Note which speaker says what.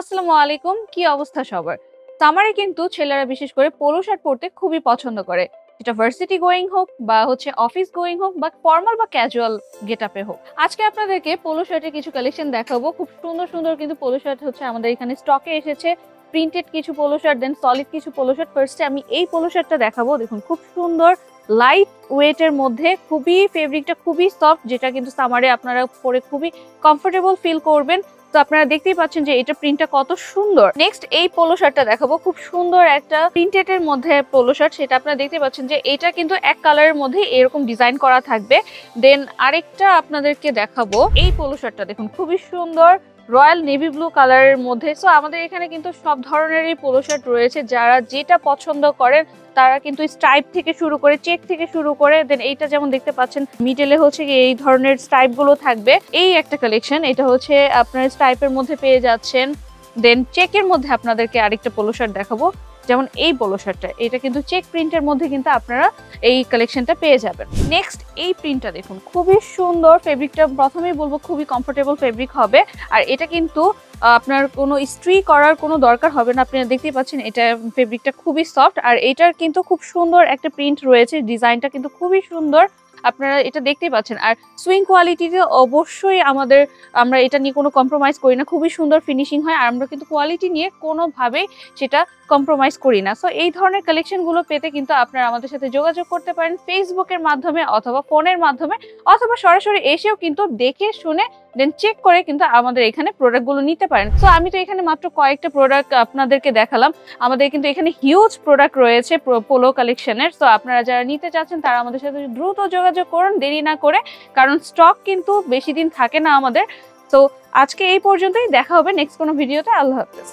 Speaker 1: আসসালামু আলাইকুম। কি অবস্থা সবার? সামারে কিন্তু ছেলেরা বিশেষ করে পোলো শার্ট পরতে খুবই পছন্দ করে। সেটা ভার্সিটি গোয়িং হোক বা অফিস গোয়িং হোক বা ফর্মাল বা ক্যাজুয়াল গেটআপে হোক। আজকে আপনাদেরকে পোলো শার্টের কিছু কালেকশন দেখাবো। খুব সুন্দর সুন্দর কিন্তু পোলো শার্ট আমাদের এখানে স্টকে এসেছে। প্রিন্টেড কিছু পোলো শার্ট, দেন সলিড কিছু পোলো শার্ট। ফার্স্টে আমি এই পোলো শার্টটা দেখাবো। দেখুন খুব সুন্দর লাইট ওয়েটের মধ্যে, খুবই ফেব্রিকটা খুবই সফট, যেটা কিন্তু সামারে আপনারা পরে খুবই কমফোর্টেবল ফিল করবেন। তো আপনারা দেখতেই পাচ্ছেন যে এটা প্রিন্টটা কত সুন্দর। নেক্সট এই পোলো শার্টটা দেখাবো। খুব সুন্দর একটা প্রিন্টেড এর মধ্যে পোলো শার্ট, সেটা আপনারা দেখতে পাচ্ছেন যে এটা কিন্তু এক কালারের মধ্যে এরকম ডিজাইন করা থাকবে। দেন আরেকটা আপনাদেরকে দেখাবো এই পোলো শার্টটা। দেখুন খুবই সুন্দর রয়্যাল নেভি ব্লু কালারের মধ্যে। সো আমাদের এখানে কিন্তু সব ধরনেরই পোলো শার্ট রয়েছে, যারা যেটা পছন্দ করেন তারা কিন্তু স্ট্রাইপ থেকে শুরু করে চেক থেকে শুরু করে, দেন এইটা যেমন দেখতে পাচ্ছেন মিডলে এই ধরনের স্ট্রাইপ গুলো থাকবে। এই একটা কালেকশন, এটা আপনার স্ট্রাইপের মধ্যে পেয়ে যাচ্ছেন। দেন চেকের মধ্যে আপনাদেরকে আরেকটা পোলো শার্ট দেখাবো, যেমন এই পোলো শার্টটা, এটা কিন্তু চেক প্রিন্টের মধ্যে কিন্তু আপনারা এই কালেকশনটা পেয়ে যাবেন। নেক্সট এই প্রিন্টটা দেখুন খুবই সুন্দর। ফেব্রিকটা প্রথমেই বলবো খুবই কমফোর্টেবল ফেব্রিক হবে, আর এটা কিন্তু আপনার কোনো ইস্ত্রি করার কোনো দরকার হবে না। আপনারা দেখতেই পাচ্ছেন এটা ফেব্রিকটা খুবই সফট, আর এটার কিন্তু খুব সুন্দর একটা প্রিন্ট রয়েছে। ডিজাইনটা কিন্তু খুবই সুন্দর, আপনারা এটা দেখতেই পাচ্ছেন। আর সুইং কোয়ালিটিতে অবশ্যই আমরা এটা নিয়ে কোনো কম্প্রোমাইজ করি না, খুবই সুন্দর ফিনিশিং হয়, আর আমরা কিন্তু কোয়ালিটি নিয়ে কোনোভাবেই সেটা কম্প্রোমাইজ করি না। সো এই ধরনের কালেকশনগুলো পেতে কিন্তু আপনারা আমাদের সাথে যোগাযোগ করতে পারেন ফেসবুকের মাধ্যমে অথবা ফোনের মাধ্যমে, অথবা সরাসরি এসেও কিন্তু দেখে শুনে দেন চেক করে কিন্তু আমাদের এখানে প্রোডাক্টগুলো নিতে পারেন। সো আমি তো এখানে মাত্র কয়েকটা প্রোডাক্ট আপনাদেরকে দেখালাম, আমাদের কিন্তু এখানে হিউজ প্রোডাক্ট রয়েছে পোলো কালেকশনের। সো আপনারা যারা নিতে চাচ্ছেন তারা আমাদের সাথে দ্রুত যোগাযোগ করুন, দেরি না করে, কারণ স্টক কিন্তু বেশি দিন থাকে না আমাদের। তো আজকে এই পর্যন্তই, দেখা হবে নেক্সট কোনো ভিডিওতে। আল্লাহ হাফেজ।